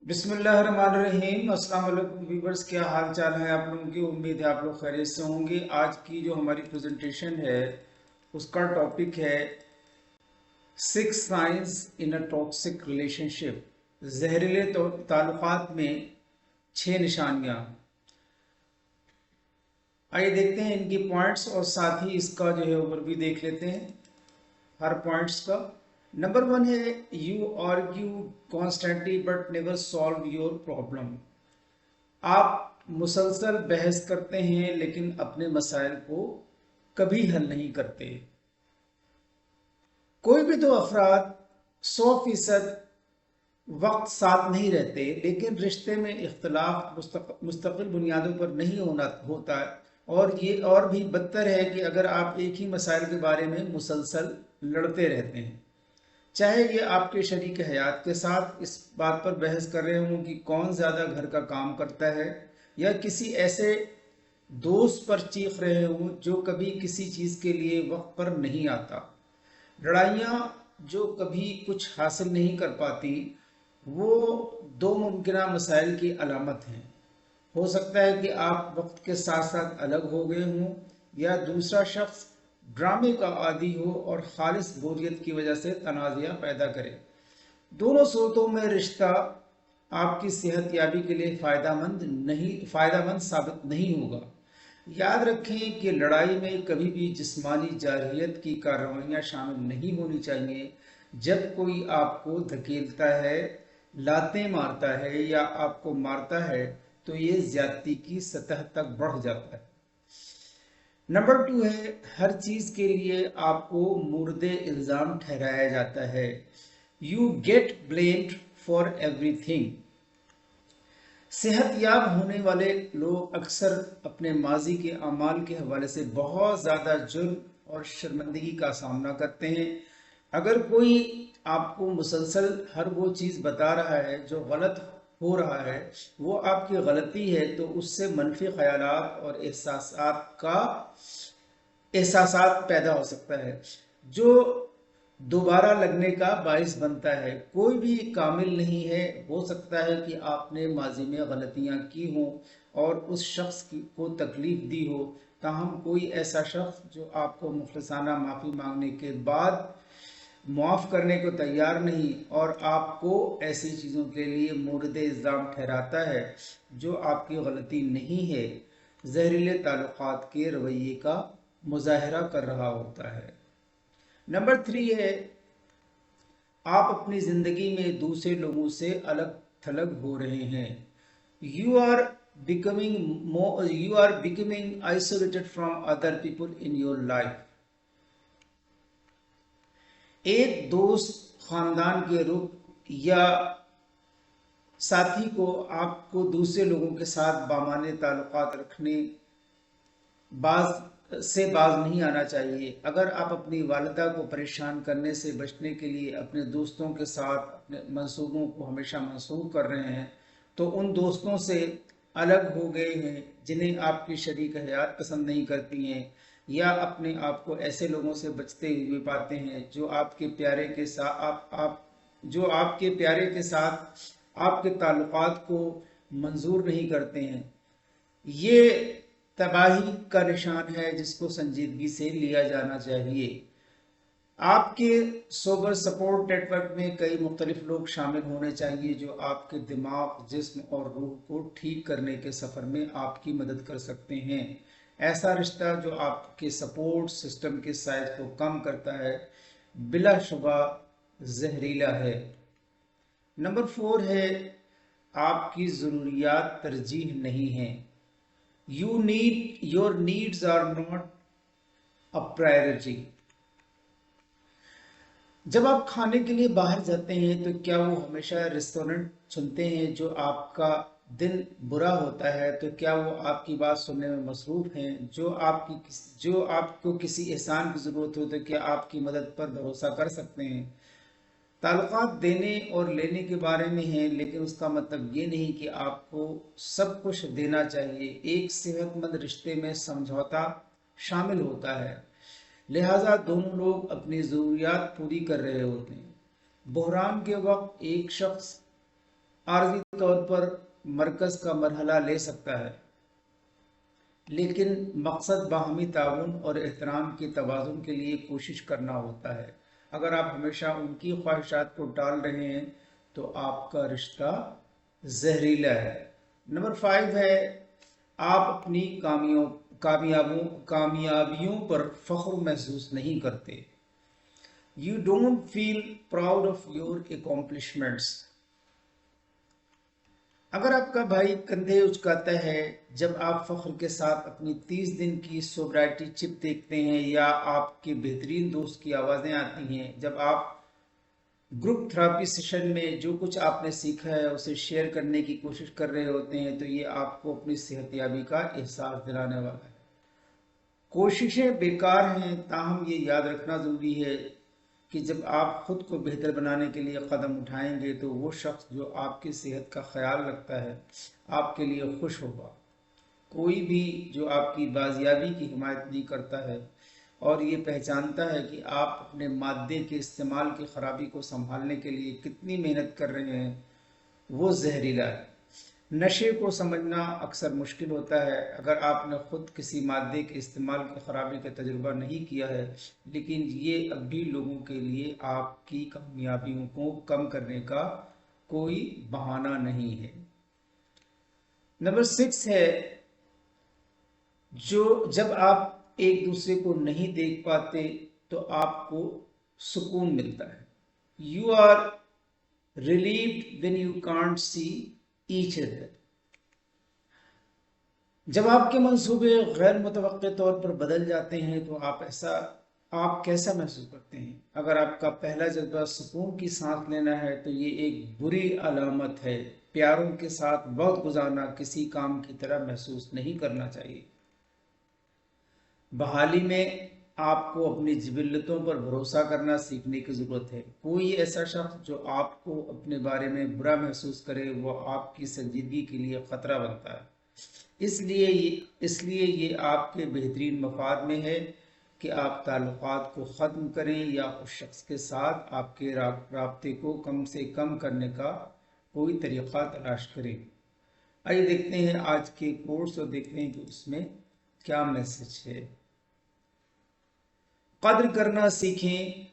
बिस्मिल्लाहिर्रहमानिर्रहीम। अस्सलाम वालेकुम व्यूवर्स, क्या हाल चाल है आप लोगों की। उम्मीद है आप लोग खैरियत से होंगे। आज की जो हमारी प्रेजेंटेशन है उसका टॉपिक है 6 science in a toxic relationship. जहरीले ताल्लुकात में 6 निशानियाँ। आइए देखते हैं इनकी पॉइंट्स और साथ ही इसका जो है ओवरव्यू देख लेते हैं हर पॉइंट्स का। नंबर 1 है you argue constantly but never solve your problem. आप मुसलसल बहस करते हैं लेकिन अपने मसाइल को कभी हल नहीं करते। कोई भी दो अफराद 100% वक्त साथ नहीं रहते, लेकिन रिश्ते में इख्तलाफ मुस्तकिल बुनियादों पर नहीं होता है। और ये और भी बदतर है कि अगर आप एक ही मसाइल के बारे में मुसलसल लड़ते रहते हैं, चाहे ये आपके शरीक हयात के साथ इस बात पर बहस कर रहे हों कि कौन ज़्यादा घर का काम करता है, या किसी ऐसे दोस्त पर चीख रहे हों जो कभी किसी चीज़ के लिए वक्त पर नहीं आता। लड़ाइयाँ जो कभी कुछ हासिल नहीं कर पाती, वो दो मुमकिन मसाइल की अलामत हैं। हो सकता है कि आप वक्त के साथ साथ अलग हो गए हों, या दूसरा शख्स ड्रामे का आदी हो और खालिस बोरियत की वजह से तनाज़ा पैदा करे। दोनों सूरतों में रिश्ता आपकी सेहत याबी के लिए फायदामंद साबित नहीं होगा। याद रखें कि लड़ाई में कभी भी जिस्मानी जारहियत की कार्रवाइयाँ शामिल नहीं होनी चाहिए। जब कोई आपको धकेलता है, लातें मारता है या आपको मारता है, तो ये ज्यादती की सतह तक बढ़ जाता है। नंबर 2 है हर चीज के लिए आपको मुर्दे इल्जाम ठहराया जाता है। You get blamed for everything. सेहतयाब होने वाले लोग अक्सर अपने माजी के अमाल के हवाले से बहुत ज़्यादा जुर्म और शर्मिंदगी का सामना करते हैं। अगर कोई आपको मुसलसल हर वो चीज़ बता रहा है जो गलत हो रहा है, वो आपकी गलती है, तो उससे मनफी ख्यालात और एहसासात पैदा हो सकता है जो दोबारा लगने का बायस बनता है। कोई भी कामिल नहीं है। हो सकता है कि आपने माजी में गलतियां की हों और उस शख्स को तकलीफ दी हो, ताहम कोई ऐसा शख्स जो आपको मुखलसाना माफ़ी मांगने के बाद मुआफ़ करने को तैयार नहीं और आपको ऐसी चीज़ों के लिए मोरद इल्ज़ाम ठहराता है जो आपकी गलती नहीं है, जहरीले ताल्लुकात के रवैये का मुजाहरा कर रहा होता है। नंबर 3 है आप अपनी ज़िंदगी में दूसरे लोगों से अलग थलग हो रहे हैं। You are you are becoming isolated from other people in your life. एक दोस्त, खानदान के रुख या साथी को आपको दूसरे लोगों के साथ बामाने ताल्लुकात रखने बाज नहीं आना चाहिए। अगर आप अपनी वालिदा को परेशान करने से बचने के लिए अपने दोस्तों के साथ अपने मंसूबों को हमेशा मंसूब कर रहे हैं, तो उन दोस्तों से अलग हो गए हैं जिन्हें आपकी शरीक हयात पसंद नहीं करती हैं, या अपने आप को ऐसे लोगों से बचते हुए पाते हैं जो आपके प्यारे के साथ जो आपके प्यारे के साथ आपके ताल्लुकात को मंजूर नहीं करते हैं। ये तबाही का निशान है जिसको संजीदगी से लिया जाना चाहिए। आपके सोबर सपोर्ट नेटवर्क में कई मुख्तलिफ लोग शामिल होने चाहिए जो आपके दिमाग, जिस्म और रूह को ठीक करने के सफ़र में आपकी मदद कर सकते हैं। ऐसा रिश्ता जो आपके सपोर्ट सिस्टम के साइज को कम करता है, बिलाशुबा जहरीला है। नंबर 4 है आपकी ज़रूरियात तरजीह नहीं है। Your needs are not a priority. जब आप खाने के लिए बाहर जाते हैं तो क्या वो हमेशा रेस्टोरेंट चुनते हैं? जो आपका दिन बुरा होता है तो क्या वो आपकी बात सुनने में मसरूफ हैं? जो आपको किसी एहसान की ज़रूरत हो तो क्या आपकी मदद पर भरोसा कर सकते हैं? ताल्लुकात देने और लेने के बारे में है, लेकिन उसका मतलब ये नहीं कि आपको सब कुछ देना चाहिए। एक सेहतमंद रिश्ते में समझौता शामिल होता है, लिहाजा दोनों लोग अपनी ज़रूरियात पूरी कर रहे होते हैं। बहरान के वक्त एक शख्स عارضی طور پر مرکز کا مرحلہ لے سکتا ہے، لیکن مقصد باہمی تعاون اور احترام کے توازن کے لیے کوشش کرنا ہوتا ہے۔ اگر آپ ہمیشہ ان کی خواہشات کو ٹال رہے ہیں تو آپ کا رشتہ زہریلا ہے۔ نمبر 5 ہے، آپ اپنی کامیابیوں پر فخر محسوس نہیں کرتے۔ You don't feel proud of your accomplishments۔ اگر آپ کا بھائی کندھے اچکاتا ہے جب آپ فخر کے ساتھ اپنی 30 دن کی سوبرائٹی چپ دیکھتے ہیں، یا آپ کے بہترین دوست کی آوازیں آتی ہیں جب آپ گروپ تھراپی سیشن میں جو کچھ آپ نے سیکھا ہے اسے شیئر کرنے کی کوشش کر رہے ہوتے ہیں، تو یہ آپ کو اپنی صحت یابی کا احساس دلانے والا ہے۔ کوششیں بیکار ہیں، تاہم یہ یاد رکھنا ضروری ہے کہ جب آپ خود کو بہتر بنانے کے لیے قدم اٹھائیں گے تو وہ شخص جو آپ کی صحت کا خیال رکھتا ہے آپ کے لیے خوش ہوگا۔ کوئی بھی جو آپ کی بازیابی کی حمایت نہیں کرتا ہے اور یہ پہچانتا ہے کہ آپ اپنے مادے کے استعمال کی خرابی کو سنبھالنے کے لیے کتنی محنت کر رہے ہیں، وہ زہریلا ہے۔ نشے کو سمجھنا اکثر مشکل ہوتا ہے اگر آپ نے خود کسی مادے کے استعمال کی خرابی کا تجربہ نہیں کیا ہے، لیکن یہ اب بھی لوگوں کے لیے آپ کی کامیابیوں کو کم کرنے کا کوئی بہانہ نہیں ہے۔ نمبر 6 ہے، جب آپ ایک دوسرے کو نہیں دیکھ پاتے تو آپ کو سکون ملتا ہے۔ You are relieved when you can't see each other۔ جب آپ کے منصوبے غیر متوقع طور پر بدل جاتے ہیں تو آپ کیسا محسوس کرتے ہیں؟ اگر آپ کا پہلا جذبہ سکون کی سانس لینا ہے تو یہ ایک بری علامت ہے۔ پیاروں کے ساتھ وقت گزارنا کسی کام کی طرح محسوس نہیں کرنا چاہیے۔ بحالی میں آپ کو اپنی جبلتوں پر بھروسہ کرنا سیکھنے کی ضرورت ہے۔ کوئی ایسا شخص جو آپ کو اپنے بارے میں برا محسوس کرے وہ آپ کی سنجیدگی کے لیے خطرہ بنتا ہے۔ اس لیے یہ آپ کے بہترین مفاد میں ہے کہ آپ تعلقات کو ختم کریں یا اس شخص کے ساتھ آپ کے رابطے کو کم سے کم کرنے کا کوئی طریقہ تلاش کریں۔ آئیے دیکھتے ہیں آج کے کورس اور دیکھتے ہیں کہ اس میں کیا میسج ہے۔ قدر کرنا سیکھیں،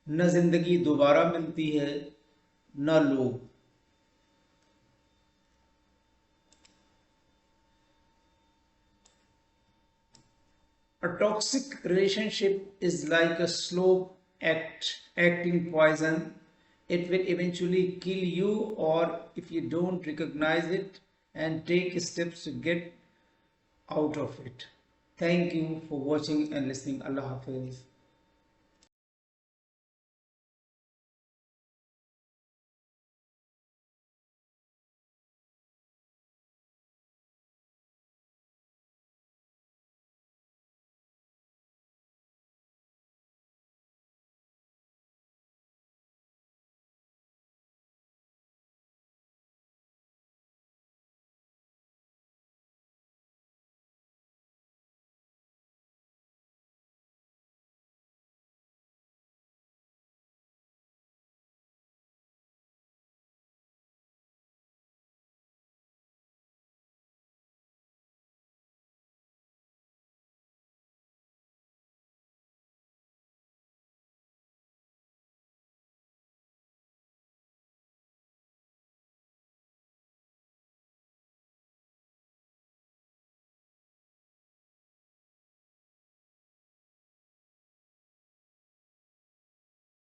نہ زندگی دوبارہ ملتی ہے نہ لوگ۔ A toxic relationship is like a slow acting poison. It will eventually kill you, or if you don't recognize it and take steps to get out of it. Thank you for watching and listening. Allah Hafiz.